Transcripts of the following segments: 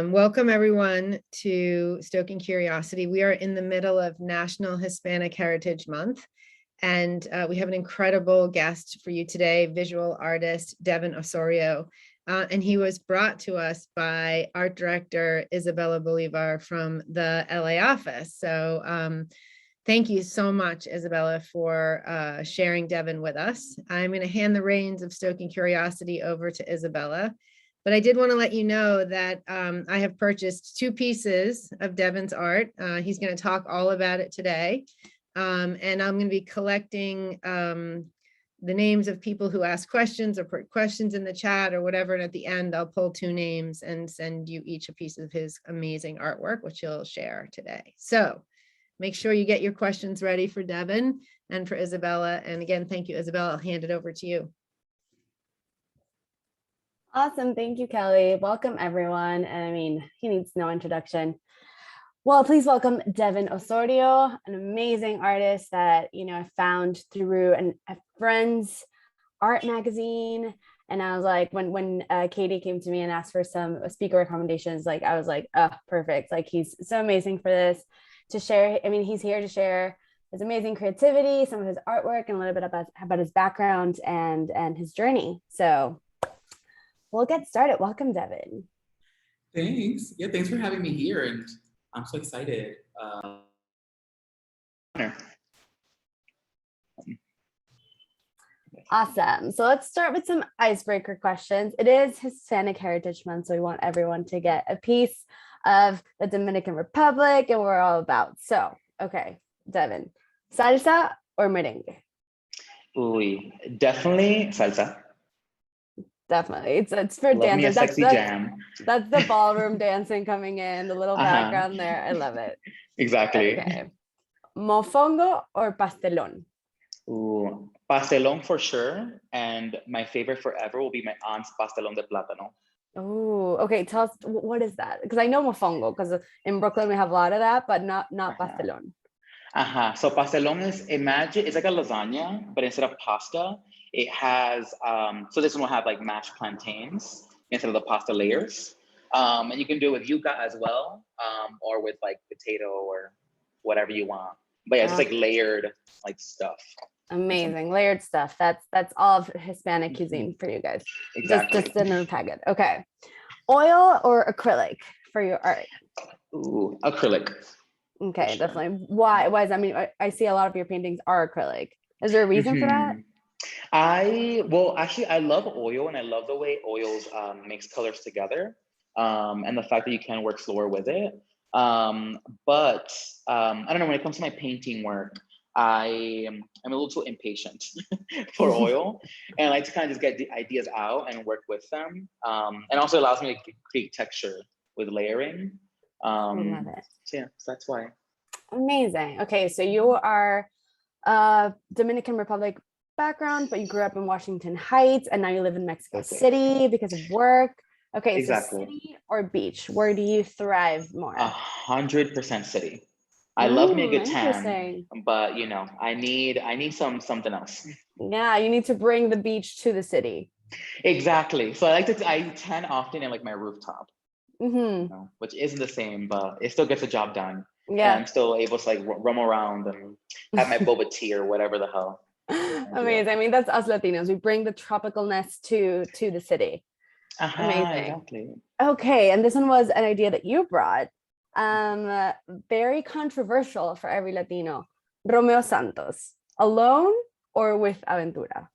Welcome everyone to Stoking Curiosity. We are in the middle of National Hispanic Heritage Month, and we have an incredible guest for you today, visual artist Devin Osorio. And he was brought to us by art director Isabella Bolivar from the LA office. So thank you so much, Isabella, for sharing Devin with us. I'm going to hand the reins of Stoking Curiosity over to Isabella. But I did want to let you know that I have purchased 2 pieces of Devin's art. He's going to talk all about it today. And I'm going to be collecting the names of people who ask questions or put questions in the chat or whatever. And at the end, I'll pull 2 names and send you each a piece of his amazing artwork, which he'll share today. So make sure you get your questions ready for Devin and for Isabella. And again, thank you, Isabella. I'll hand it over to you. Awesome. Thank you, Kelly. Welcome, everyone. And I mean, he needs no introduction. Well, please welcome Devin Osorio, an amazing artist that, I found through a friend's art magazine. And I was like, when Katie came to me and asked for some speaker recommendations, I was like, oh, perfect. He's so amazing for this to share. I mean, he's here to share his amazing creativity, some of his artwork, and a little bit about his background and his journey. So we'll get started. Welcome, Devin. Thanks. Yeah, thanks for having me here. And I'm so excited. Awesome. So let's start with some icebreaker questions. It is Hispanic Heritage Month, so we want everyone to get a piece of the Dominican Republic and what we're all about. So, okay, Devin, salsa or merengue? Uy, definitely salsa. Definitely. It's for dancing. Me a sexy jam. That's the ballroom dancing coming in, the little background there. I love it. Exactly. Okay. Mofongo or pastelón? Ooh, pastelón for sure. And my favorite forever will be my aunt's pastelón de plátano. Oh, okay. Tell us, what is that? Because I know mofongo, because in Brooklyn we have a lot of that, but not pastelón. So pastelón is, imagine, it's like a lasagna, but instead of pasta, it has, so this one will have like mashed plantains instead of the pasta layers. And you can do it with yuca as well, or with like potato or whatever you want. But yeah, it's like layered like stuff. Amazing, layered stuff. That's all of Hispanic cuisine for you guys. Exactly. Just in a packet. Okay. Oil or acrylic for your art? Ooh, acrylic. Okay, sure. Definitely. Why is that? I mean, I see a lot of your paintings are acrylic. Is there a reason for that? Well, actually, I love oil, and I love the way oils mix colors together, and the fact that you can work slower with it. But I don't know, when it comes to my painting work, I'm a little too impatient for oil, and I like to kind of just get the ideas out and work with them. And also allows me to create texture with layering. I love it. So yeah, so that's why. Amazing. Okay, so you are Dominican Republic background, but you grew up in Washington Heights, and now you live in Mexico City because of work. Okay, exactly. So city or beach? Where do you thrive more? 100% city. I love me a good tan, but I need something else. Yeah, you need to bring the beach to the city. Exactly. So I tan often in like my rooftop, which isn't the same, but it still gets the job done. Yeah, and I'm still able to like roam around and have my boba tea or whatever the hell. Amazing. I mean, that's us Latinos. We bring the tropicalness to the city. Amazing. Exactly. Okay, and this one was an idea that you brought. Very controversial for every Latino. Romeo Santos, alone or with Aventura?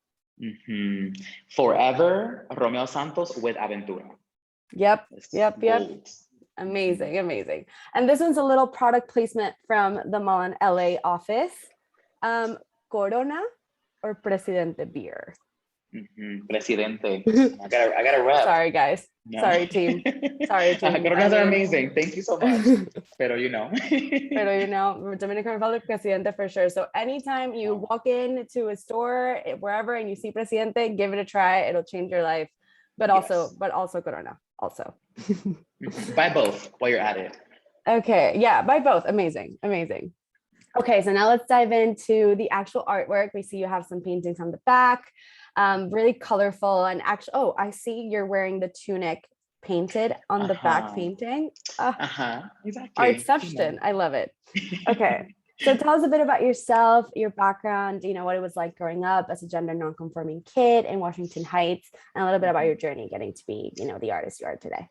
Forever, Romeo Santos with Aventura. Yep. Amazing. And this one's a little product placement from the Mullen LA office. Corona or Presidente beer? Presidente. I got a rep. Sorry, guys. No. Sorry, team. Coronas are amazing. Thank you so much. Pero Dominican Republic Presidente for sure. So anytime you walk into a store, wherever, and you see Presidente, give it a try. It'll change your life. But also Corona. Also. Buy both while you're at it. Okay. Yeah, buy both. Amazing. Okay, so now let's dive into the actual artwork. We see you have some paintings on the back, really colorful, and actually, I see you're wearing the tunic painted on the back painting. Exactly. Artception. I love it. Okay. So tell us a bit about yourself, your background, what it was like growing up as a gender nonconforming kid in Washington Heights, and a little bit about your journey getting to be, the artist you are today.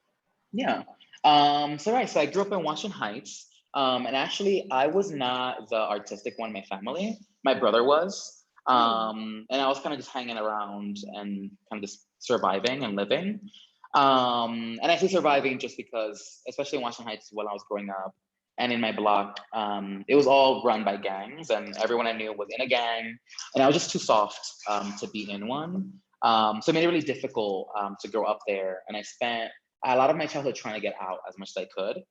Yeah. So I grew up in Washington Heights. And actually I was not the artistic one in my family. My brother was. And I was kind of just hanging around and kind of just surviving and living. And I say surviving just because, especially in Washington Heights when I was growing up and in my block, it was all run by gangs and everyone I knew was in a gang. And I was just too soft to be in one. So it made it really difficult to grow up there. And I spent a lot of my childhood trying to get out as much as I could.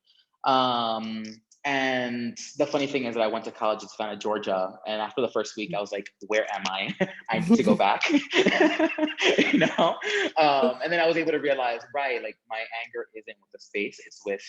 And the funny thing is that I went to college in Savannah, Georgia. And after the first week, I was like, where am I? I need to go back, And then I was able to realize, right, like my anger isn't with the space, it's with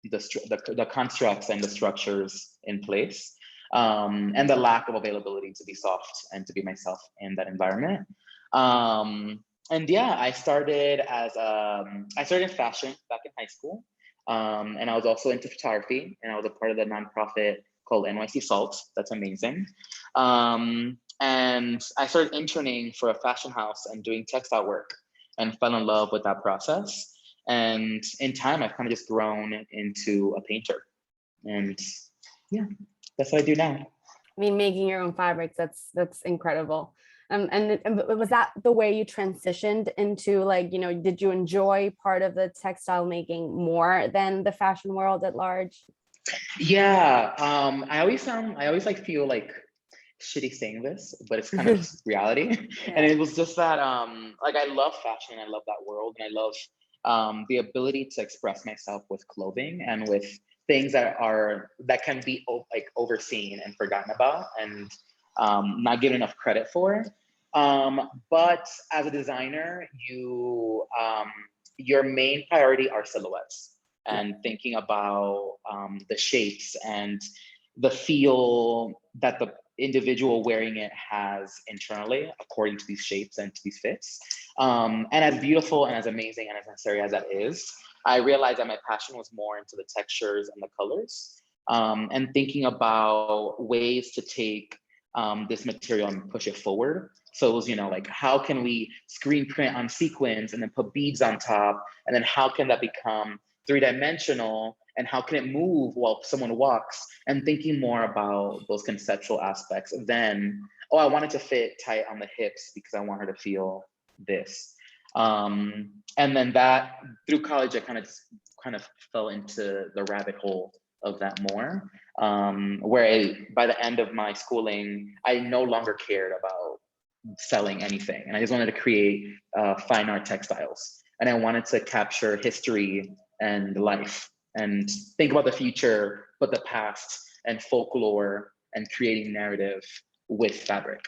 the constructs and the structures in place. And the lack of availability to be soft and to be myself in that environment. And yeah, I started in fashion back in high school. And I was also into photography, and I was a part of the nonprofit called NYC Salt. That's amazing. And I started interning for a fashion house and doing textile work and fell in love with that process. And in time, I've kind of just grown into a painter. And yeah, that's what I do now. I mean, making your own fabrics, that's incredible. And was that the way you transitioned into, like, did you enjoy part of the textile making more than the fashion world at large? Yeah, I always feel like shitty saying this, but it's kind of just reality. Yeah. And it was just that like I love fashion, I love that world, and I love the ability to express myself with clothing and with things that can be like overseen and forgotten about and not given enough credit for. But as a designer, your main priority are silhouettes and thinking about the shapes and the feel that the individual wearing it has internally according to these shapes and to these fits. And as beautiful and as amazing and as necessary as that is, I realized that my passion was more into the textures and the colors, and thinking about ways to take this material and push it forward. So it was, like, how can we screen print on sequins and then put beads on top? And then how can that become three-dimensional? And how can it move while someone walks? And thinking more about those conceptual aspects than, oh, I want it to fit tight on the hips because I want her to feel this. And then that through college, I kind of fell into the rabbit hole of that more, where by the end of my schooling, I no longer cared about selling anything. And I just wanted to create fine art textiles. And I wanted to capture history and life and think about the future, but the past and folklore and creating narrative with fabric.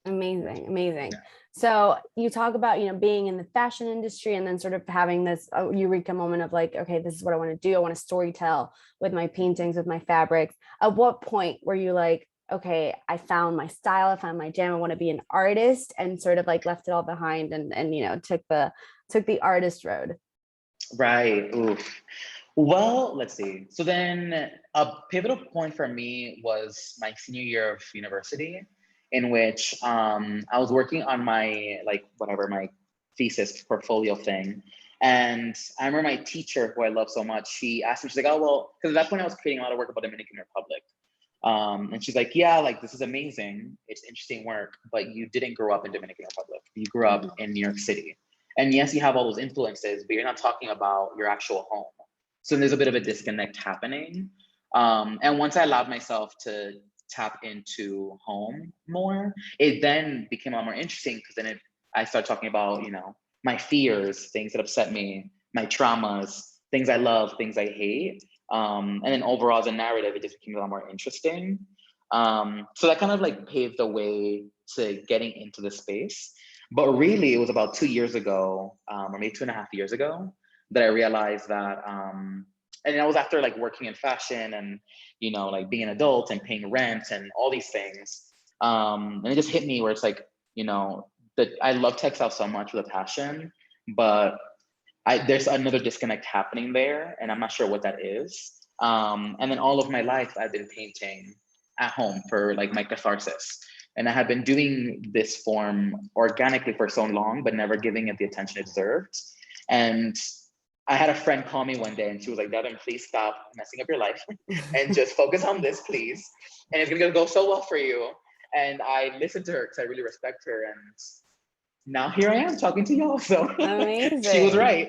Amazing. Yeah. So you talk about, being in the fashion industry and then sort of having this eureka moment of like, okay, this is what I want to do. I want to storytell with my paintings, with my fabrics. At what point were you like, okay, I found my style, I found my jam, I want to be an artist, and sort of like left it all behind and took the artist road? Right. Oof. Well, let's see. So then a pivotal point for me was my senior year of university, in which I was working on my my thesis portfolio thing. And I remember my teacher, who I love so much, she asked me, she's like, oh, well, because at that point I was creating a lot of work about Dominican Republic. And she's like, yeah, like, this is amazing. It's interesting work, but you didn't grow up in Dominican Republic. You grew up in New York City. And yes, you have all those influences, but you're not talking about your actual home. So there's a bit of a disconnect happening. And once I allowed myself to tap into home more, it then became a lot more interesting, because then I started talking about, my fears, things that upset me, my traumas, things I love, things I hate. And then overall as a narrative, it just became a lot more interesting. So that kind of like paved the way to getting into the space. But really, it was about 2 years ago, or maybe 2.5 years ago, that I realized that, and it was after like working in fashion and, like being an adult and paying rent and all these things. And it just hit me where it's like, that I love textiles so much with a passion, but there's another disconnect happening there, and I'm not sure what that is. And then all of my life, I've been painting at home for like my catharsis. And I had been doing this form organically for so long, but never giving it the attention it deserved. And I had a friend call me one day and she was like, Devin, please stop messing up your life and just focus on this, please. And it's gonna go so well for you. And I listened to her because I really respect her. And now here I am talking to y'all. So Amazing. she was right.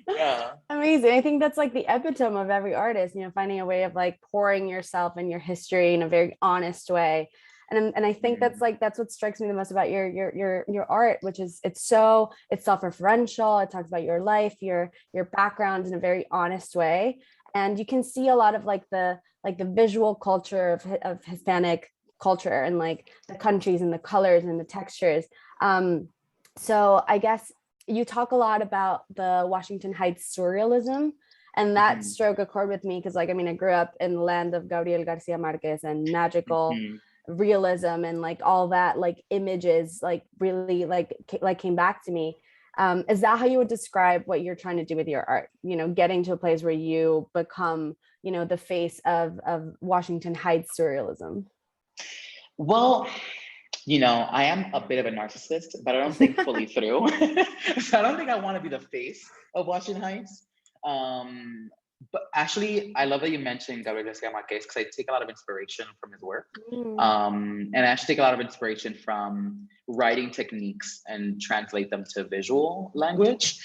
Yeah. Amazing. I think that's like the epitome of every artist, finding a way of like pouring yourself and your history in a very honest way. And I think that's what strikes me the most about your art, which is it's self-referential. It talks about your life, your background in a very honest way. And you can see a lot of like the visual culture of Hispanic culture and like the countries and the colors and the textures. So I guess you talk a lot about the Washington Heights surrealism, and that struck a chord with me because like, I mean, I grew up in the land of Gabriel Garcia Marquez and magical realism and like all that like images like really like came back to me. Is that how you would describe what you're trying to do with your art? Getting to a place where you become, the face of Washington Heights surrealism? Well, I am a bit of a narcissist, but I don't think fully through. So I don't think I want to be the face of Washington Heights. But actually, I love that you mentioned Gabriel Garcia Marquez because I take a lot of inspiration from his work. And I actually take a lot of inspiration from writing techniques and translate them to visual language.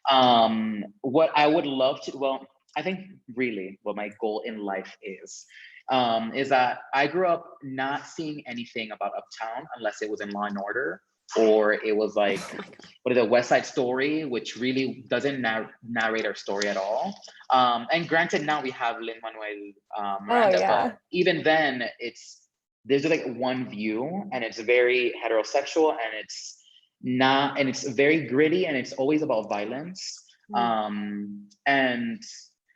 What I would love to, well, I think really what my goal in life is that I grew up not seeing anything about Uptown unless it was in Law and Order, or it was like, what is it, West Side Story, which really doesn't narrate our story at all. And granted, now we have Lin-Manuel Miranda, but even then, there's just like one view, and it's very heterosexual, and it's very gritty, and it's always about violence. And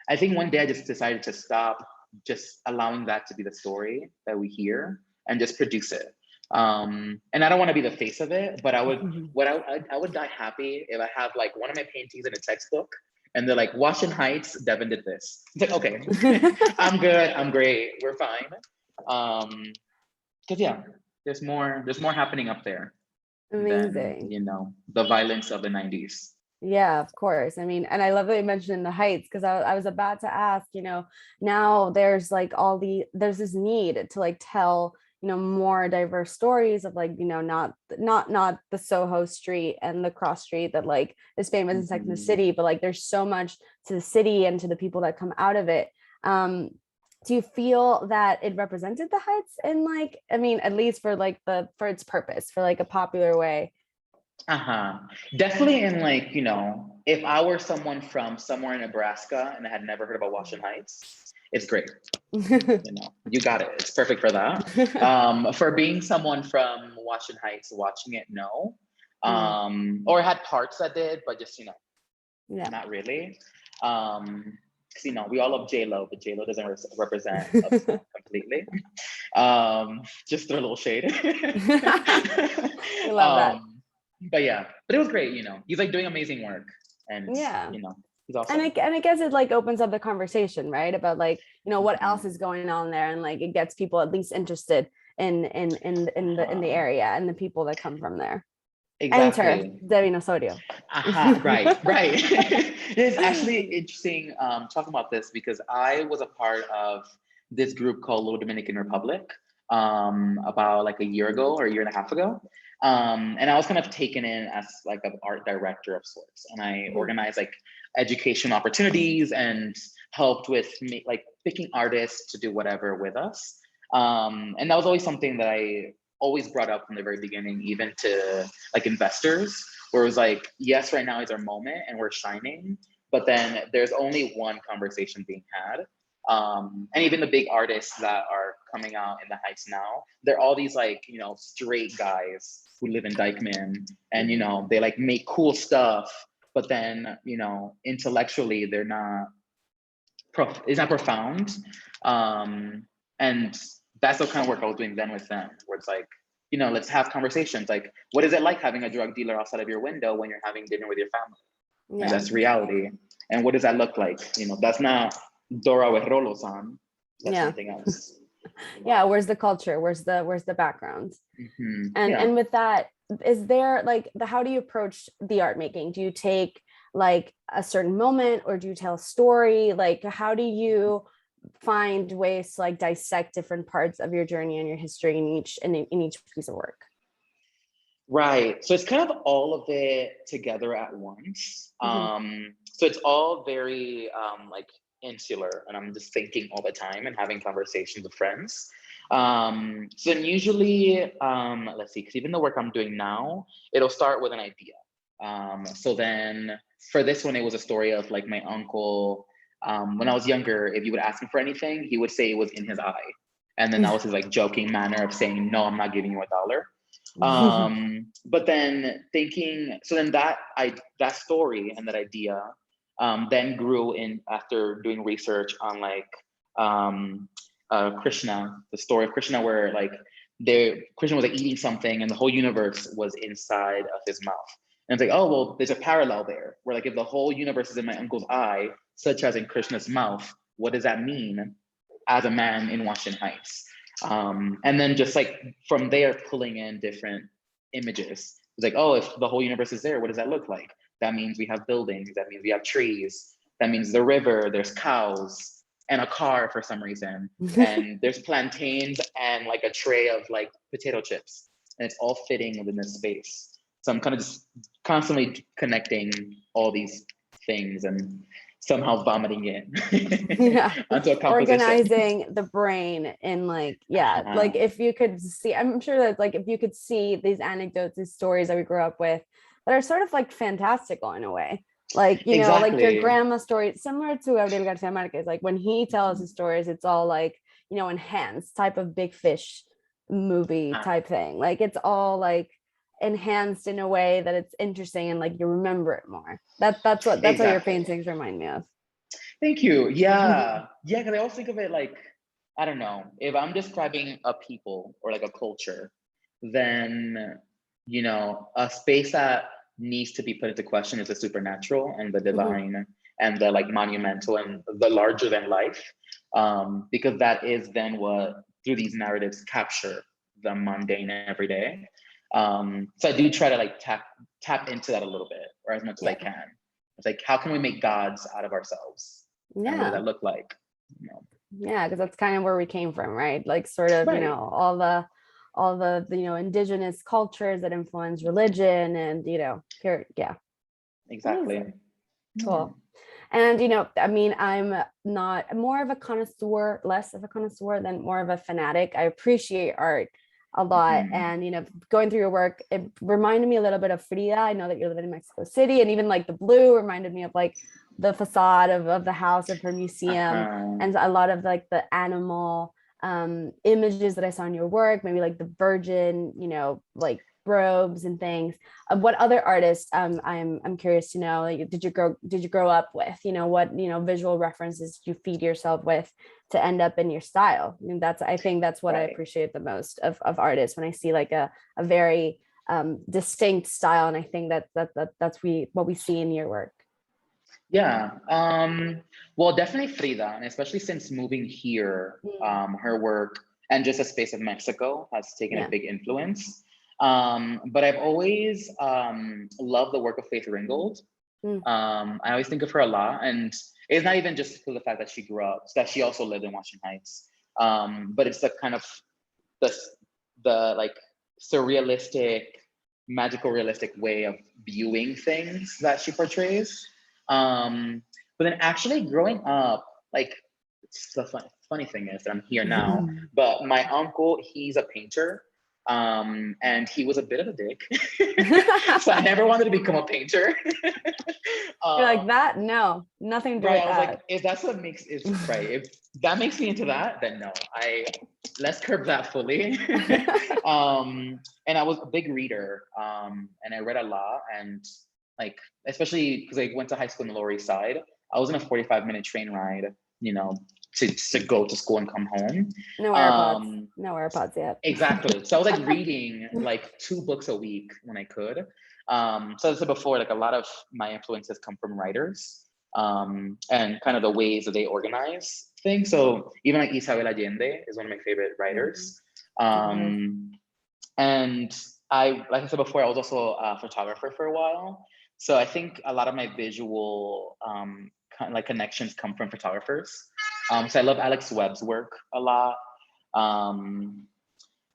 I think one day I just decided to stop just allowing that to be the story that we hear and just produce it. And I don't want to be the face of it, but I would die happy if I have like one of my paintings in a textbook and they're like, Washington Heights, Devin did this. It's like, okay, I'm good, I'm great, we're fine. Because yeah, there's more happening up there. Amazing. Than, the violence of the 90s. Yeah, of course. I mean, and I love that you mentioned the Heights, because I was about to ask, now there's like there's this need to like tell, more diverse stories of like, not the Soho street and the cross street that like is famous in Sex and the City, but like there's so much to the city and to the people that come out of it. Do you feel that it represented the Heights in like, I mean, at least for like for its purpose, for like a popular way? Definitely in like, if I were someone from somewhere in Nebraska and I had never heard about Washington Heights, it's great. You got it. It's perfect for that. For being someone from Washington Heights, watching it, no. Or had parts that did, but just, not really. We all love J-Lo, but J-Lo doesn't represent us completely. Just throw a little shade. I love that. But it was great. He's like doing amazing work, and he's awesome. And I guess it like opens up the conversation, right, about like what else is going on there, and like it gets people at least interested in the area and the people that come from there. Exactly. Enter Devin Osorio. Right. It's actually interesting talking about this because I was a part of this group called Little Dominican Republic about like a year ago or a year and a half ago. And I was kind of taken in as like an art director of sorts, and I organized like education opportunities and helped with like picking artists to do whatever with us. And that was always something that I always brought up from the very beginning, even to like investors, where it was like, yes, right now is our moment and we're shining, but then there's only one conversation being had. And even the big artists that are coming out in the Heights now, they're all these like, straight guys who live in Dykeman, and, they like make cool stuff, but then, intellectually they're not, it's not profound. And that's the kind of work I was doing then with them, where it's like, let's have conversations. Like, what is it like having a drug dealer outside of your window when you're having dinner with your family? and Yeah. that's reality. And what does that look like? That's not Dora with Rolo-san. That's Yeah. something else. Yeah. Where's the culture? Where's the background? Mhm. And Yeah. and with that, is there like how do you approach the art making? Do you take like a certain moment, or do you tell a story? Like, how do you find ways to like dissect different parts of your journey and your history in each piece of work? Right. So it's kind of all of it together at once. So it's all very like insular, and I'm just thinking all the time and having conversations with friends. So then usually, let's see, because even the work I'm doing now, it'll start with an idea. So then for this one, it was a story of like my uncle. When I was younger, if you would ask him for anything, he would say it was in his eye. And then that was his like joking manner of saying, no, I'm not giving you $1. But then thinking, so then that story and that idea then grew in after doing research on like Krishna, the story of Krishna, where like Krishna was like eating something and the whole universe was inside of his mouth. And it's like, oh, well, there's a parallel there where like if the whole universe is in my uncle's eye, such as in Krishna's mouth, what does that mean as a man in Washington Heights? And then just like from there, pulling in different images. It's like, oh, if the whole universe is there, what does that look like? That means we have buildings. That means we have trees. That means the river, there's cows and a car for some reason. And there's plantains and like a tray of like potato chips. And it's all fitting within this space. So I'm kind of just constantly connecting all these things and somehow vomiting it Yeah. onto a composition. Organizing the brain in like, yeah, like if you could see, I'm sure that like if you could see these anecdotes, these stories that we grew up with that are sort of like fantastical in a way. Like, you know, like your grandma's story, similar to Gabriel Garcia Marquez, like when he tells his stories, it's all like, you know, enhanced type of Big Fish movie type thing. Like it's all like enhanced in a way that it's interesting and like you remember it more. That's what your paintings remind me of. Thank you. Yeah. Yeah, because I always think of it like, I don't know, if I'm describing a people or like a culture, then, you know, a space that needs to be put into question is the supernatural and the divine and the like monumental and the larger than life. Because that is then what, through these narratives, capture the mundane every day. So I do try to like tap into that a little bit, or as much as I can. It's like, how can we make gods out of ourselves? Yeah. And what does that look like? You know? Yeah, because that's kind of where we came from, right? Like sort of, you know, all the you know, indigenous cultures that influence religion and, you know, here, yeah. Exactly. Cool. And, you know, I mean, I'm not more of a connoisseur, less of a connoisseur than more of a fanatic. I appreciate art a lot. And, you know, going through your work, it reminded me a little bit of Frida. I know that you're living in Mexico City, and even like the blue reminded me of like the facade of the house of her museum, and a lot of like the animal images that I saw in your work, maybe like the virgin, you know, like robes and things. What other artists I'm curious to know, like, did you grow up with, you know, what, you know, visual references you feed yourself with to end up in your style? I mean, I think that's what I appreciate the most of artists, when I see like a very distinct style, and I think that's what we see in your work. Yeah, well, definitely Frida, and especially since moving here, her work and just the space of Mexico has taken a big influence. But I've always loved the work of Faith Ringgold. I always think of her a lot, and it's not even just for the fact that she grew up, it's that she also lived in Washington Heights. But it's the kind of the like surrealistic, magical, realistic way of viewing things that she portrays. But then actually growing up, like, it's the funny thing is that I'm here now, but my uncle, he's a painter. And he was a bit of a dick. So I never wanted to become a painter. You're like that? No, nothing to do with I was that. like, if that's what makes it right, if that makes me into that, then no, let's curb that fully. And I was a big reader, and I read a lot, and like, especially because I went to high school in the Lower East Side, I was in a 45-minute train ride, you know, to go to school and come home. No AirPods yet. Exactly. So I was like reading like 2 books a week when I could. So as I said before, like a lot of my influences come from writers, and kind of the ways that they organize things. So even like Isabel Allende is one of my favorite writers. And like I said before, I was also a photographer for a while. So I think a lot of my visual like connections come from photographers. So I love Alex Webb's work a lot.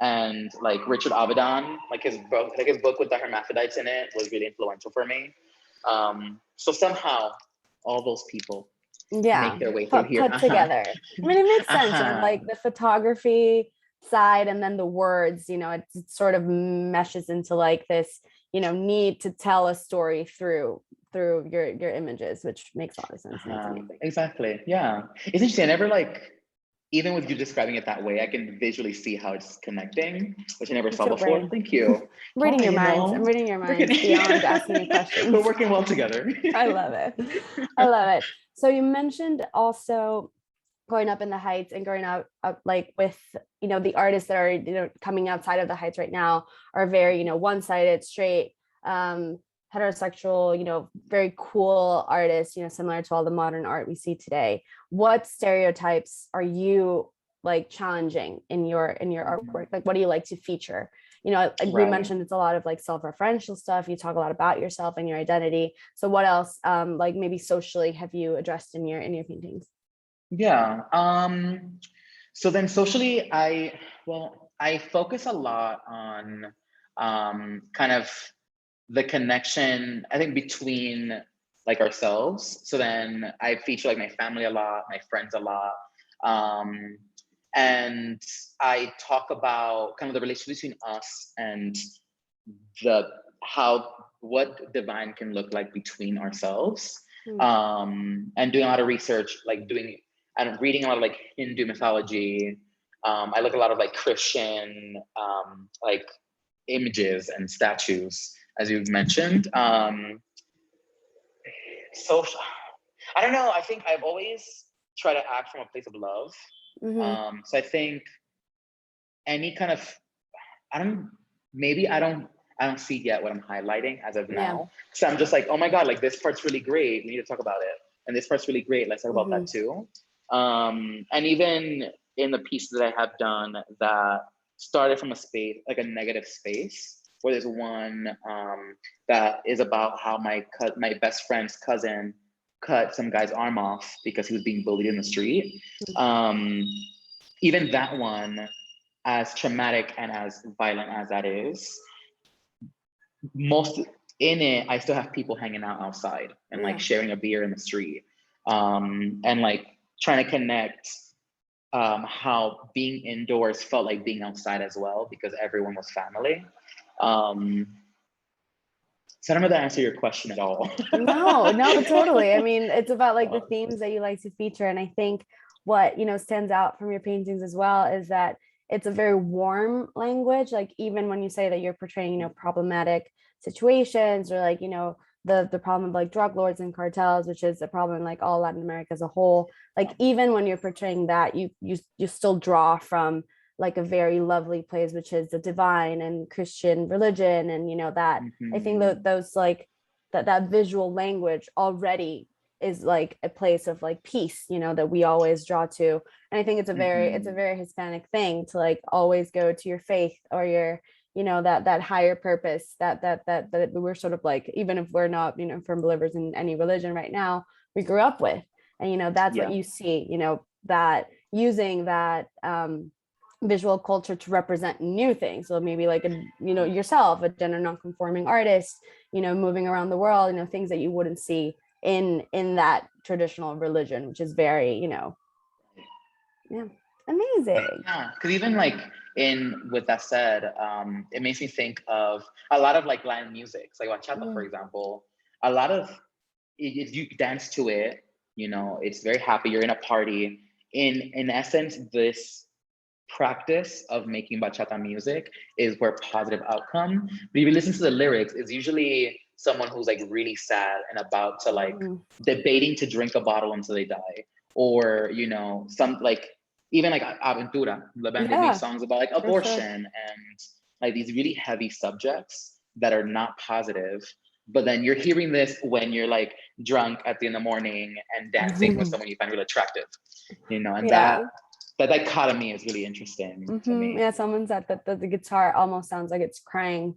And like Richard Avedon, like his book with the hermaphrodites in it was really influential for me. So somehow all those people make their way through here. Put together. I mean, it makes sense, you know, like the photography side and then the words, you know, it sort of meshes into like this, you know, need to tell a story through your images, which makes a lot of sense. Exactly. Yeah. It's interesting. I never like, even with you describing it that way, I can visually see how it's connecting, which I never saw before. Brain. Thank you. I'm reading your minds. I'm reading your minds beyond asking you questions. We're working well together. I love it. I love it. So you mentioned also growing up in the Heights and growing up like with, you know, the artists that are, you know, coming outside of the Heights right now are very, you know, one-sided, straight, heterosexual, you know, very cool artists, you know, similar to all the modern art we see today. What stereotypes are you like challenging in your artwork? Like, what do you like to feature? You know, like we mentioned, it's a lot of like self-referential stuff. You talk a lot about yourself and your identity. So what else, like maybe socially, have you addressed in your paintings? Yeah. So then socially, I focus a lot on kind of the connection, I think, between like ourselves. So then I feature like my family a lot, my friends a lot. And I talk about kind of the relationship between us and what divine can look like between ourselves. And doing a lot of research, like reading a lot of like Hindu mythology. I look at a lot of like Christian like images and statues, as you've mentioned. So I don't know. I think I've always tried to act from a place of love. So I think any kind of, I don't see yet what I'm highlighting as of now. So I'm just like, oh my God, like this part's really great. We need to talk about it. And this part's really great. Let's talk about that too. And even in the pieces that I have done that started from a space, like a negative space, where there's one that is about how my best friend's cousin cut some guy's arm off because he was being bullied in the street. Even that one, as traumatic and as violent as that is, most in it, I still have people hanging out outside and like sharing a beer in the street, and like trying to connect how being indoors felt like being outside as well, because everyone was family. So I don't know if that answered your question at all. No, totally. I mean, it's about like the themes that you like to feature. And I think what, you know, stands out from your paintings as well is that it's a very warm language. Like even when you say that you're portraying, you know, problematic situations or like, you know, the problem of like drug lords and cartels, which is a problem in like all Latin America as a whole. Like even when you're portraying that, you still draw from like a very lovely place, which is the divine and Christian religion. And, you know, that I think that those like that visual language already is like a place of like peace, you know, that we always draw to. And I think it's a very Hispanic thing to like always go to your faith or your, you know, that higher purpose that we're sort of like, even if we're not, you know, firm believers in any religion right now, we grew up with. And, you know, that's what you see, you know, that using that visual culture to represent new things. So maybe like, you know, yourself, a gender non-conforming artist, you know, moving around the world, you know, things that you wouldn't see in that traditional religion, which is very, you know, amazing. Yeah, because even like with that said, it makes me think of a lot of like Latin music, like bachata, for example. A lot of if you dance to it, you know, it's very happy. You're in a party. In essence, this practice of making bachata music is where positive outcome. But if you listen to the lyrics, it's usually someone who's like really sad and about to like debating to drink a bottle until they die, or you know, some like even like Aventura, the band that makes songs about like abortion and like these really heavy subjects. that are not positive, but then you're hearing this when you're like drunk at the in the morning and dancing with someone you find really attractive, and Yeah. that dichotomy is really interesting to me. Yeah, someone said that the guitar almost sounds like it's crying.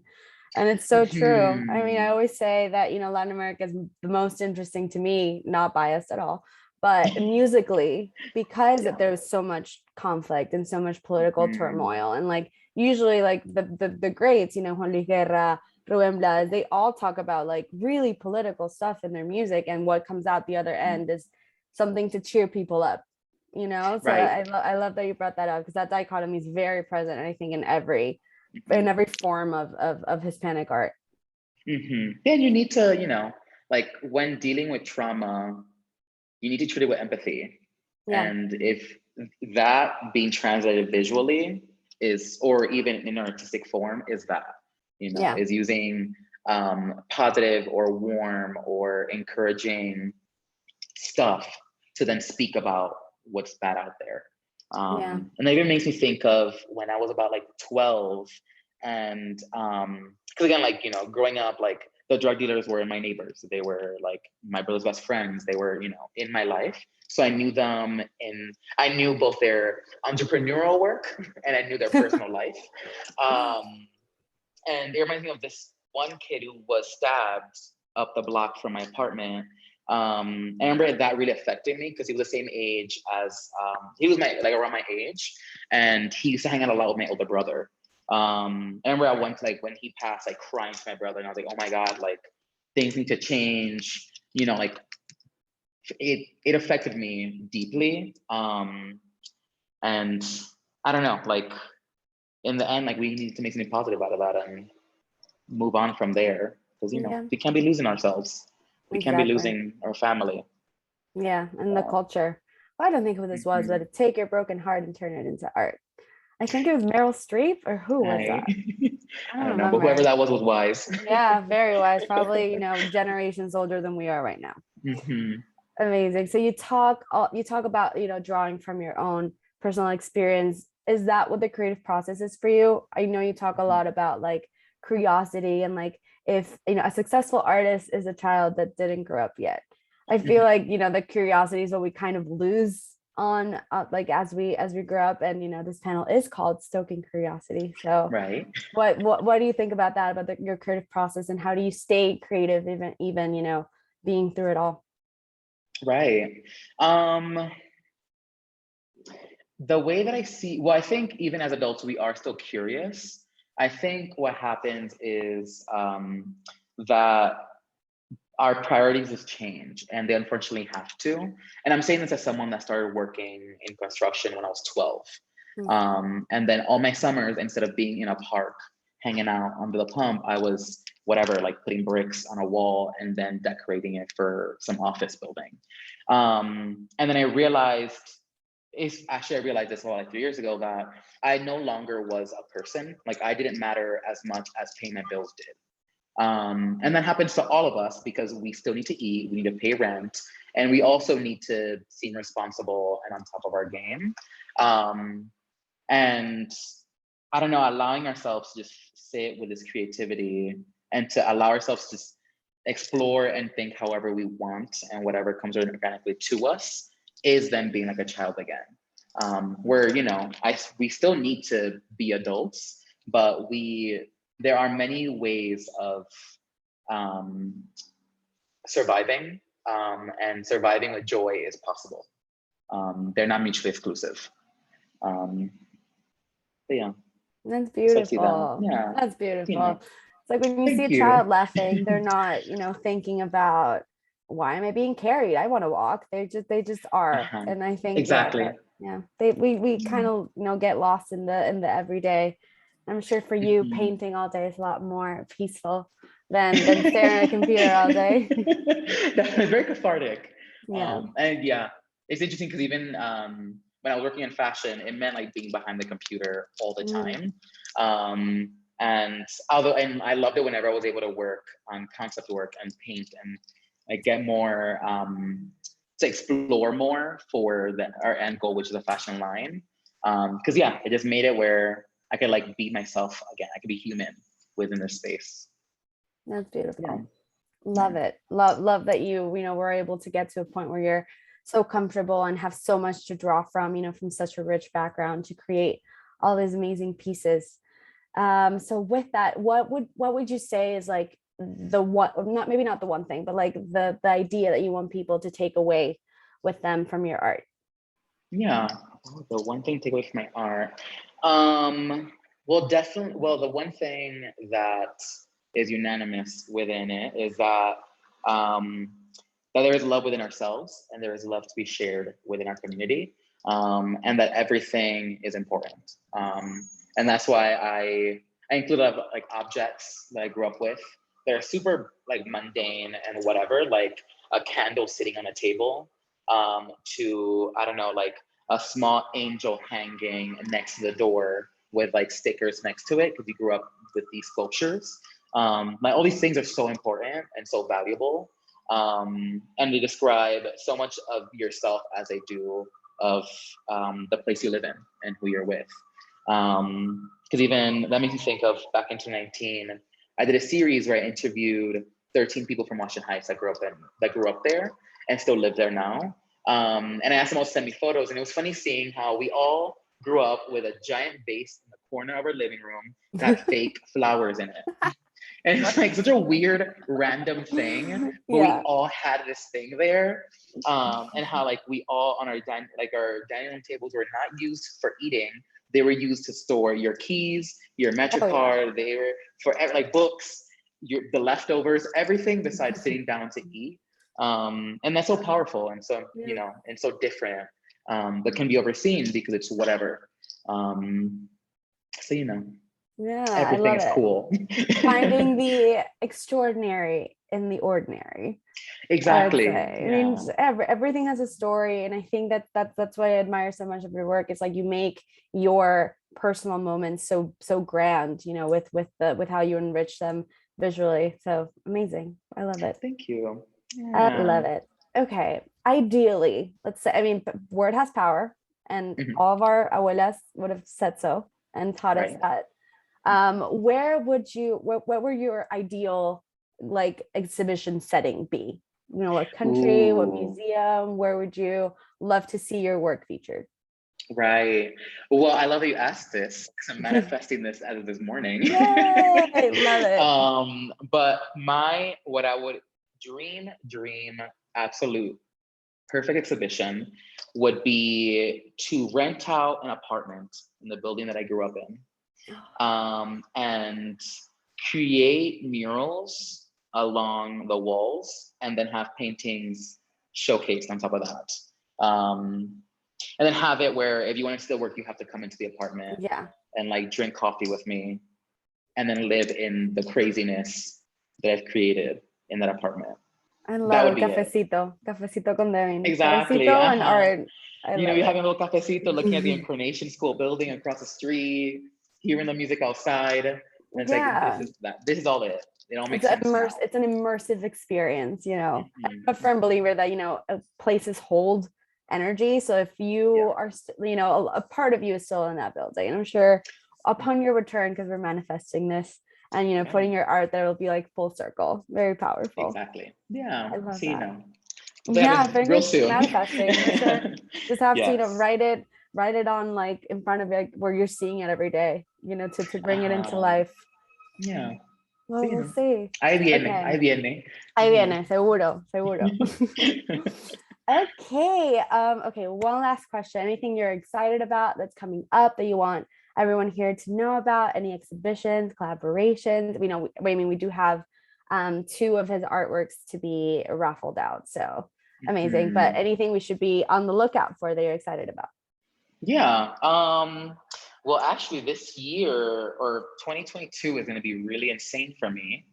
And it's so true. I mean, I always say that, Latin America is the most interesting to me, not biased at all, but musically, because there's so much conflict and so much political turmoil. And like, usually like the greats, Juan Luis Guerra, Rubén Blades, they all talk about like really political stuff in their music. And what comes out the other end is something to cheer people up, So Right. I love that you brought that up, because that dichotomy is very present, I think, in every form of Hispanic art. Yeah, you need to, like when dealing with trauma, you need to treat it with empathy. Yeah. And if that being translated visually is, or even in an artistic form, is that, is using positive or warm or encouraging stuff to then speak about what's bad out there. And that even makes me think of when I was about like 12, and because again, like growing up, like the drug dealers were my neighbors. They were like my brother's best friends. They were in my life, so I knew them, and I knew both their entrepreneurial work and I knew their personal life. And it reminds me of this one kid who was stabbed up the block from my apartment. And I remember that really affected me because he was the same age as he was around my age, and he used to hang out a lot with my older brother. I remember I went like when he passed, like crying to my brother, and I was like, oh my God, like things need to change. Like it affected me deeply. And I don't know, like in the end, like we need to make something positive out of that and move on from there, because we can't be losing ourselves. We can't be losing our family. Yeah, and the culture. Well, I don't think who this was, but take your broken heart and turn it into art. I think it was Meryl Streep, or who was that? I don't know, but whoever that was wise. Yeah, very wise. Probably, generations older than we are right now. Amazing. So you talk about, drawing from your own personal experience. Is that what the creative process is for you? I know you talk a lot about like curiosity, and like if a successful artist is a child that didn't grow up yet. I feel like the curiosity is what we kind of lose on like as we grow up, and this panel is called Stoking Curiosity. So right, what do you think about that, about your creative process, and how do you stay creative even being through it all? Right. The way that I see, well, I think even as adults we are still curious. I think what happens is that our priorities just change, and they unfortunately have to. And I'm saying this as someone that started working in construction when I was 12. And then all my summers, instead of being in a park hanging out under the pump, I was whatever, like putting bricks on a wall and then decorating it for some office building. And then I realized this like 3 years ago, that I no longer was a person. Like I didn't matter as much as paying my bills did. And that happens to all of us because we still need to eat, we need to pay rent, and we also need to seem responsible and on top of our game. And I don't know, allowing ourselves to just sit with this creativity and to allow ourselves to explore and think however we want, and whatever comes organically to us is then being like a child again. Where we still need to be adults, but there are many ways of surviving, and surviving with joy is possible. They're not mutually exclusive. But yeah. That's beautiful. Yeah. That's beautiful. It's like when you see a child laughing, they're not, thinking about, why am I being carried? I want to walk. They just are. And I think exactly. We kind of get lost in the everyday. I'm sure for you, painting all day is a lot more peaceful than staring at a computer all day. Definitely very cathartic. Yeah. And yeah, it's interesting because even when I was working in fashion, it meant like being behind the computer all the time. And I loved it whenever I was able to work on concept work and paint and like get more to explore more for our end goal, which is a fashion line. Because it just made it where I could like be myself again. I could be human within this space. That's beautiful. Yeah. Love it. Love that you know, were able to get to a point where you're so comfortable and have so much to draw from, you know, from such a rich background to create all these amazing pieces. So with that, what would you say is like the one, not maybe not the one thing, but like the idea that you want people to take away with them from your art? Yeah. Oh, the one thing to take away from my art. Well, definitely. Well, the one thing that is unanimous within it is um, that there is love within ourselves and there is love to be shared within our community, and that everything is important. And that's why I include like objects that I grew up with. They're super like mundane and whatever, like a candle sitting on a table, to, I don't know, like a small angel hanging next to the door with like stickers next to it because you grew up with these sculptures. Like all these things are so important and so valuable. And they describe so much of yourself as they do of the place you live in and who you're with. Because even that makes me think of back in 2019, I did a series where I interviewed 13 people from Washington Heights that grew up there and still live there now. And I asked them all to send me photos, and it was funny seeing how we all grew up with a giant vase in the corner of our living room that had fake flowers in it. And it's like such a weird, random thing, but we Yeah. all had this thing there. And how like we all on our dining room tables were not used for eating; they were used to store your keys, your MetroCard. They were for like books, the leftovers, everything besides sitting down to eat. And that's so powerful and so and so different, but can be overseen because it's whatever. So Yeah, I everything love is it. cool. Finding the extraordinary in the ordinary. I would Exactly. say. I Yeah. mean, everything has a story, and I think that's what I admire so much of your work. It's like you make your personal moments so grand, you know, with how you enrich them visually. So amazing. I love it. Thank you. I Yeah. love it. Okay. Ideally, let's say, I mean, word has power, and Mhm. all of our abuelas would have said so and taught us Right. that. Where would you, what were your ideal like exhibition setting be? You know, what country, what Ooh. museum, where would you love to see your work featured? Right. Well, I love that you asked this because I'm manifesting this as of this morning. Yay, I love it. But what I would dream, absolute perfect exhibition would be to rent out an apartment in the building that I grew up in, and create murals along the walls and then have paintings showcased on top of that. And then have it where if you want to still work, you have to come into the apartment Yeah. and like drink coffee with me and then live in the craziness that I've created in that apartment. I That love would it. be it. Cafecito con Devin. Exactly. Cafecito and Uh-huh. art. I You know, love you're it. having a little cafecito looking at the Incarnation School building across the street, hearing the music outside. And it's like, Yeah. this is all it. It all makes sense now. It's an immersive experience, you know. Mhm. I'm a firm believer that, you know, places hold energy. So if you are, you know, a part of you is still in that building, and I'm sure upon your return, because we're manifesting this and, you know, putting your art there, will be like full circle. Very powerful. Exactly. Yeah. I love See, that. that Yeah, is bring real it to soon. manifesting for sure. Just have to, you know, Yes. write it on like in front of you, like, where you're seeing it every day, you know, to bring it into life. Yeah. Well, Sí, we'll see. ahí viene, Okay. ahí viene. Ahí viene, seguro, seguro. Okay. Okay, one last question. Anything you're excited about that's coming up that you want everyone here to know about? Any exhibitions, collaborations? We know, I mean, we do have 2 of his artworks to be raffled out. So amazing. But anything we should be on the lookout for that you're excited about? Yeah. Well, actually, this year or 2022 is going to be really insane for me,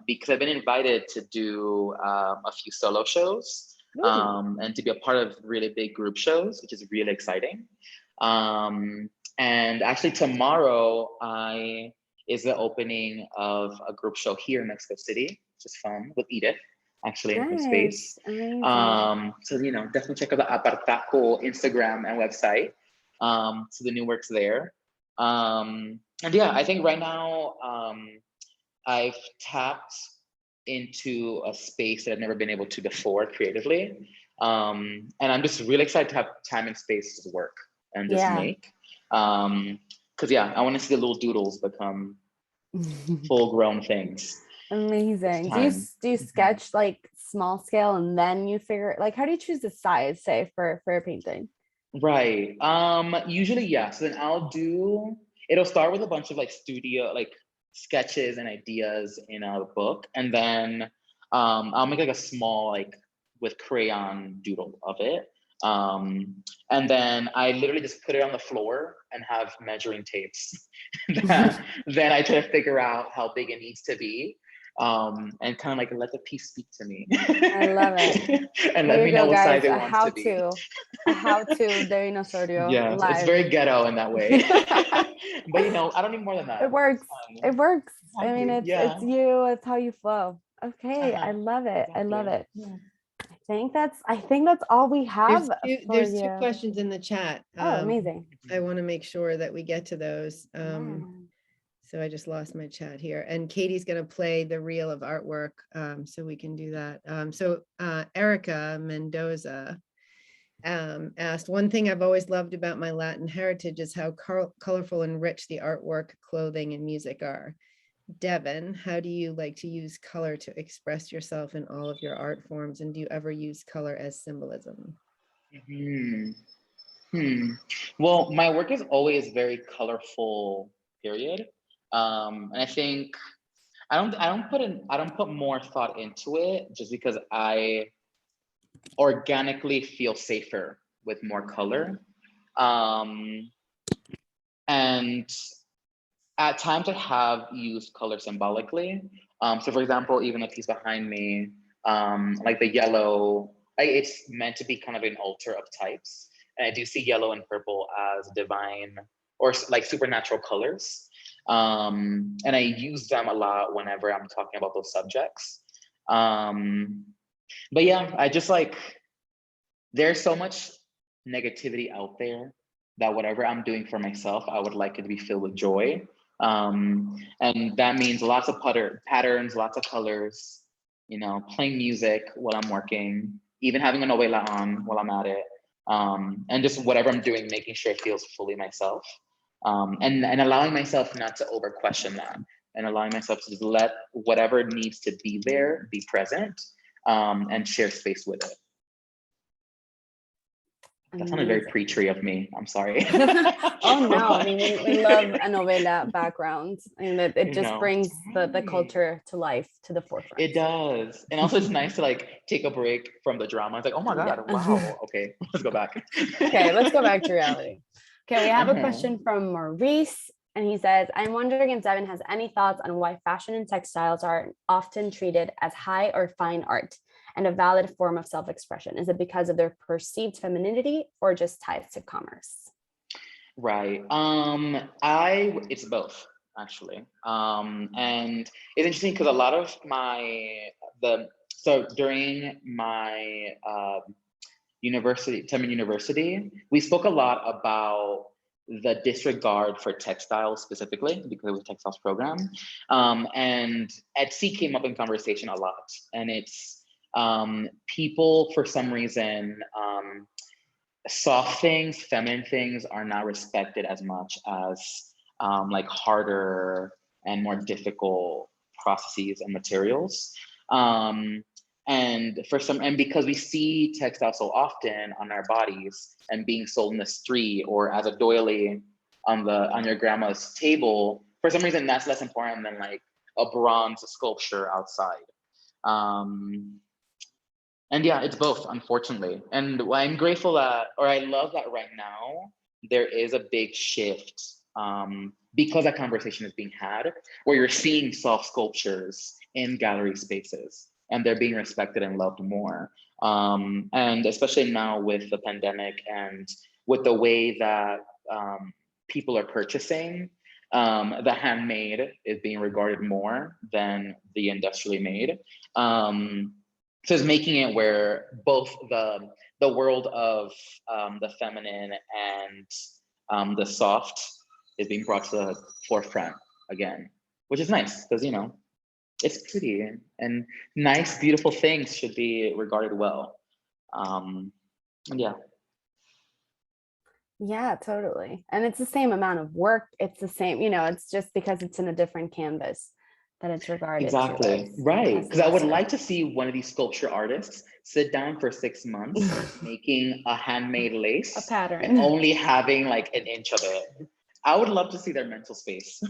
because I've been invited to do a few solo shows, and to be a part of really big group shows, which is really exciting. And actually, tomorrow is the opening of a group show here in Mexico City, which is fun, with Edith, actually, in her space. Amazing. So, definitely check out the Apartaco Instagram and website. So the new work's there. And yeah, I think right now, I've tapped into a space that I've never been able to before creatively. And I'm just really excited to have time and space to work and just Yeah. make. Cause yeah, I want to see the little doodles become full grown things. Amazing. Do Time. you sketch like small scale and then you figure like how do you choose the size, say, for a painting? Right. Usually, yeah. So then it'll start with a bunch of like studio, like sketches and ideas in a book. And then I'll make like a small, like with crayon doodle of it. And then I literally just put it on the floor and have measuring tapes. Then I try to figure out how big it needs to be. And kind of like let the piece speak to me. I love it. And Here let you me know go, what size guys. it A wants to be. how-to Devin Osorio Yeah, it's live. very ghetto in that way. But I don't need more than that. It works. It's fine. It works. I mean, Exactly. it's Yeah. you, it's how you flow. Okay, I Uh-huh. love it. I love Exactly. it. Yeah. I think that's all we have for There's two you. questions in the chat. Oh, amazing. I want to make sure that we get to those. Yeah. So I just lost my chat here, and Katie's going to play the reel of artwork, so we can do that. Erica Mendoza asked, one thing I've always loved about my Latin heritage is how colorful and rich the artwork, clothing, and music are. Devin, how do you like to use color to express yourself in all of your art forms? And do you ever use color as symbolism? Hmm. Well, my work is always very colorful, period. And I think I don't put more thought into it just because I organically feel safer with more color. And at times I have used color symbolically. So for example, even the piece behind me, like the yellow, it's meant to be kind of an altar of types. And I do see yellow and purple as divine or like supernatural colors. And I use them a lot whenever I'm talking about those subjects. But yeah, I just like, there's so much negativity out there that whatever I'm doing for myself, I would like it to be filled with joy. And that means lots of patterns, lots of colors, playing music while I'm working, even having a novela on while I'm at it. And just whatever I'm doing, making sure it feels fully myself. And allowing myself not to over question that, and allowing myself to just let whatever needs to be there be present, and share space with it. That sounded very preachy of me. I'm sorry. Oh no, I mean we love a novela background, and it just brings the culture to life, to the forefront. It does. And also it's nice to like take a break from the drama. It's like, oh my God, wow. Okay, let's go back. Okay, let's go back to reality. Okay, we have a question from Maurice, and he says, I'm wondering if Devin has any thoughts on why fashion and textiles are often treated as high or fine art and a valid form of self-expression. Is it because of their perceived femininity or just ties to commerce? Right. It's both actually. And it's interesting because a lot of during my university, we spoke a lot about the disregard for textiles specifically because it was a textiles program. And Etsy came up in conversation a lot, and it's people for some reason, soft things, feminine things are not respected as much as like harder and more difficult processes and materials. And because we see textiles so often on our bodies and being sold in the street or as a doily on your grandma's table, for some reason that's less important than like a bronze sculpture outside. And yeah, it's both, unfortunately. And I'm grateful that, or I love that right now, there is a big shift because that conversation is being had, where you're seeing soft sculptures in gallery spaces and they're being respected and loved more. And especially now with the pandemic and with the way that people are purchasing, the handmade is being regarded more than the industrially made. So it's making it where both the world of the feminine and the soft is being brought to the forefront again, which is nice because it's pretty, and nice, beautiful things should be regarded well. And yeah. Yeah, totally. And it's the same amount of work. It's the same, it's just because it's in a different canvas that it's regarded to Exactly. Right. as Because I would lesser. like to see one of these sculpture artists sit down for 6 months making a handmade A lace and pattern. only having like an inch of it. I would love to see their mental space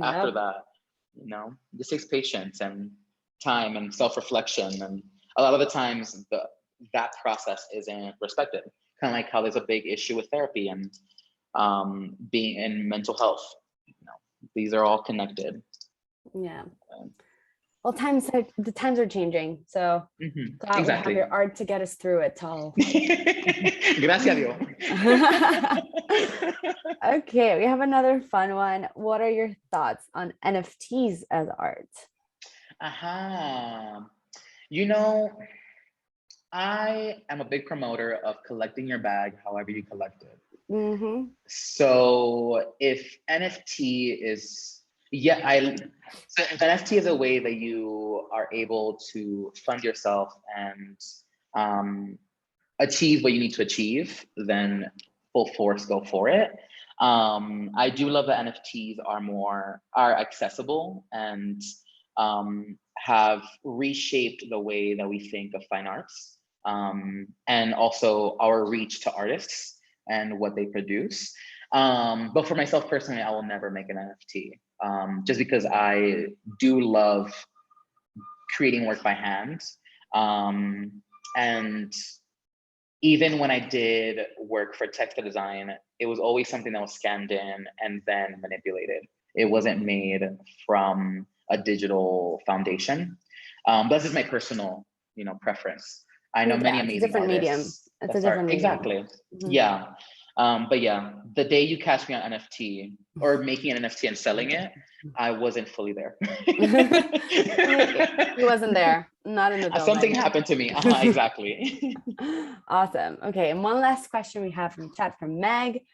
after Yep. that. This takes patience and time and self-reflection. And a lot of the times that process isn't respected. Kind of like how there's a big issue with therapy and being in mental health. These are all connected. Yeah. Well, the times are changing. So glad we have Exactly. your art to get us through it all. Gracias a Dios. Okay, we have another fun one. What are your thoughts on NFTs as art? Aha. I am a big promoter of collecting your bag however you collect it. Mm-hmm. So if NFT is, so if NFT is a way that you are able to fund yourself and achieve what you need to achieve, then full force, go for it. I do love that NFTs are accessible and have reshaped the way that we think of fine arts, and also our reach to artists and what they produce. But for myself personally, I will never make an NFT, just because I do love creating work by hand. And even when I did work for textile design, it was always something that was scanned in and then manipulated. It wasn't made from a digital foundation. This is my personal, preference. I know many Yeah, it's a amazing different medium. artists It's that a different start medium. exactly. Mhm. Yeah. But yeah, the day you catch me on NFT or making an NFT and selling it, I wasn't fully there. He wasn't there, not in the building. Something happened to me. Exactly. Awesome. Okay, and one last question we have from chat from Meg.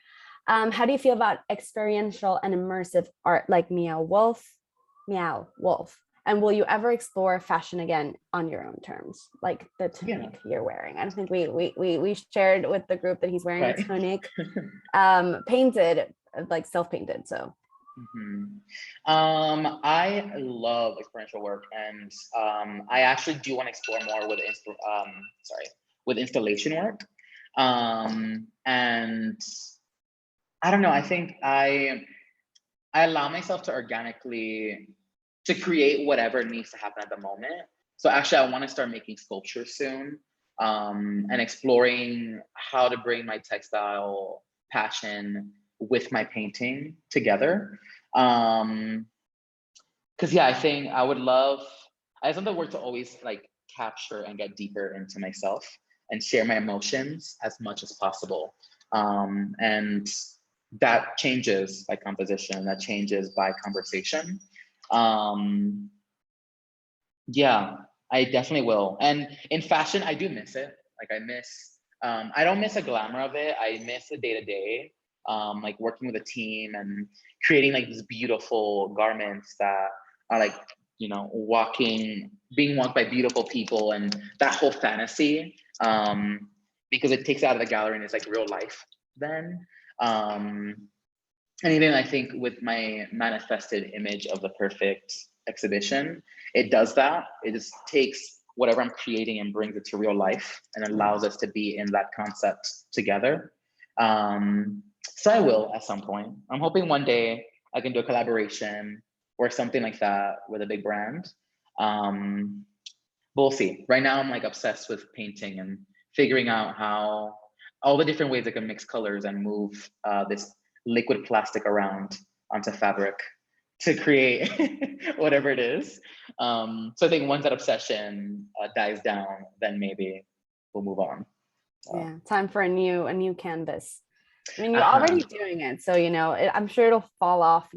How do you feel about experiential and immersive art like Meow Wolf? And will you ever explore fashion again on your own terms, like the tunic you're wearing? I don't think we shared with the group that he's wearing a tunic, painted, like self-painted. So. I love experiential work, and I actually do want to explore more with installation work. And I don't know. I think I allow myself to organically to create whatever needs to happen at the moment. So actually, I want to start making sculptures soon, and exploring how to bring my textile passion with my painting together. Because I think I just want the work to always like capture and get deeper into myself and share my emotions as much as possible. And that changes by composition, that changes by conversation. Yeah, I definitely will. And in fashion, I do miss it. Like I don't miss the glamour of it. I miss the day-to-day, like working with a team and creating like these beautiful garments that are like, being walked by beautiful people and that whole fantasy, because it takes out of the gallery and it's like real life then. And even I think with my manifested image of the perfect exhibition, it does that. It just takes whatever I'm creating and brings it to real life and allows us to be in that concept together. So I will at some point. I'm hoping one day I can do a collaboration or something like that with a big brand. But we'll see. Right now I'm like obsessed with painting and figuring out how all the different ways I can mix colors and move this liquid plastic around onto fabric to create whatever it is. So I think once that obsession dies down, then maybe we'll move on. Yeah, time for a new canvas. I mean, you're already doing it, so I'm sure it'll fall off.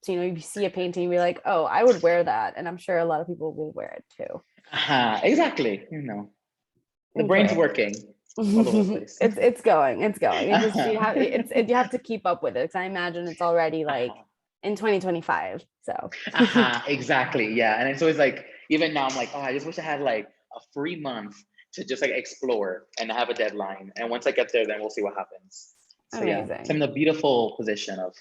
So if you see a painting, you'll be like, "Oh, I would wear that," and I'm sure a lot of people will wear it too. Exactly. The brain's working all over the place. It's going. You have to keep up with it. Because I imagine it's already like in 2025. So Exactly. Yeah. And it's always like, even now I'm like, oh, I just wish I had like a free month to just like explore and have a deadline. And once I get there, then we'll see what happens. So yeah, so amazing. I'm in the beautiful position of,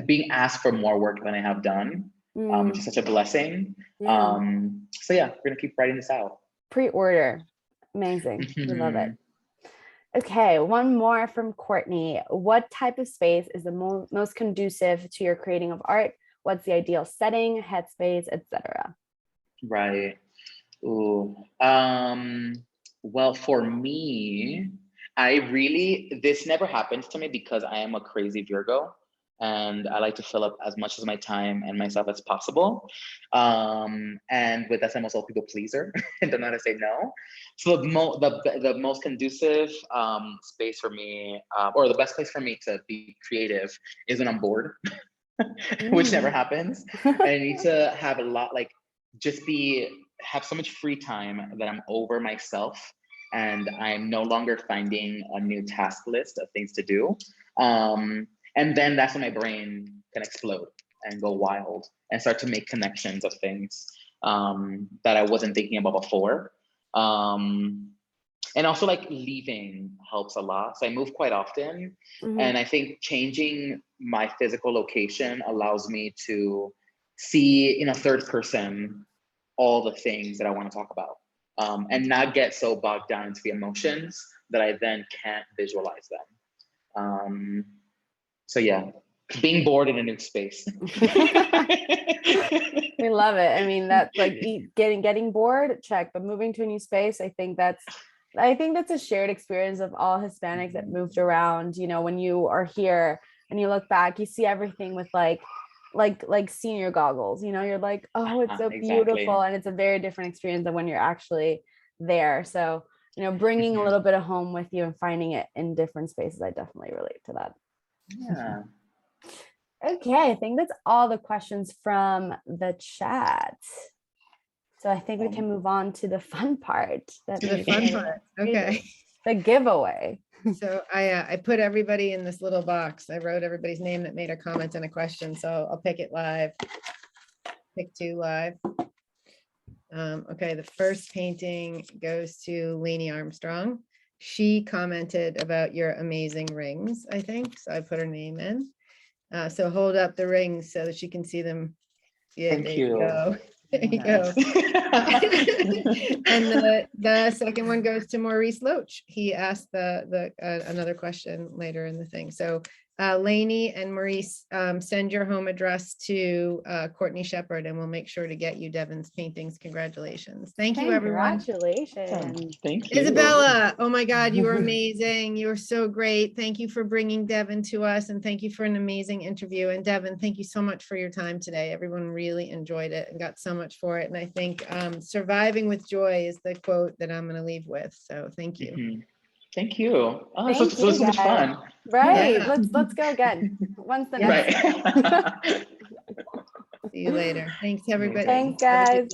being asked for more work than I have done, which is such a blessing. Yeah. So yeah, we're gonna keep writing this out. Pre-order. Amazing. We love it. Okay, one more from Courtney. What type of space is the most conducive to your creating of art? What's the ideal setting, headspace, etc.? Right. Ooh. Well, for me, this never happens to me because I am a crazy Virgo and I like to fill up as much of my time and myself as possible. And with that, I'm also a people pleaser and don't know how to say no. So the most conducive space for me, or the best place for me to be creative, is when I'm bored, which never happens. And I need to have a lot, like, have so much free time that I'm over myself and I'm no longer finding a new task list of things to do. And then that's when my brain can explode and go wild and start to make connections of things that I wasn't thinking about before. And also, like, leaving helps a lot. So I move quite often. And I think changing my physical location allows me to see in a third person all the things that I want to talk about, and not get so bogged down into the emotions that I then can't visualize them. So yeah, being bored in a new space. We love it. I mean, that's like getting bored, check, but moving to a new space, I think that's a shared experience of all Hispanics that moved around. When you are here and you look back, you see everything with like senior goggles, you're like, oh, it's so Exactly. beautiful. And it's a very different experience than when you're actually there. So, bringing a little bit of home with you and finding it in different spaces, I definitely relate to that. Yeah. Okay, I think that's all the questions from the chat. So I think we can move on to the fun part. Okay. The giveaway. So I put everybody in this little box. I wrote everybody's name that made a comment and a question. So I'll pick it live. Pick 2 live. Okay, the first painting goes to Lainey Armstrong. She commented about your amazing rings, I think. So I put her name in. So hold up the rings so that she can see them. Yeah, Thank there you. you go. There you go. And the second one goes to Maurice Loach. He asked another question later in the thing. So Lainey and Maurice, send your home address to Courtney Shepherd and we'll make sure to get you Devin's paintings. Congratulations. Thank you, everyone. Congratulations. Thank you. Isabella, oh my God, you were amazing. You were so great. Thank you for bringing Devin to us and thank you for an amazing interview. And Devin, thank you so much for your time today. Everyone really enjoyed it and got so much for it. And I think surviving with joy is the quote that I'm going to leave with. So thank you. Thank you. Oh, Thank so much fun. Right. Yeah. Let's go again. When's the next? Right. See you later. Thanks, everybody. Thanks, Have a good guys. day. Bye.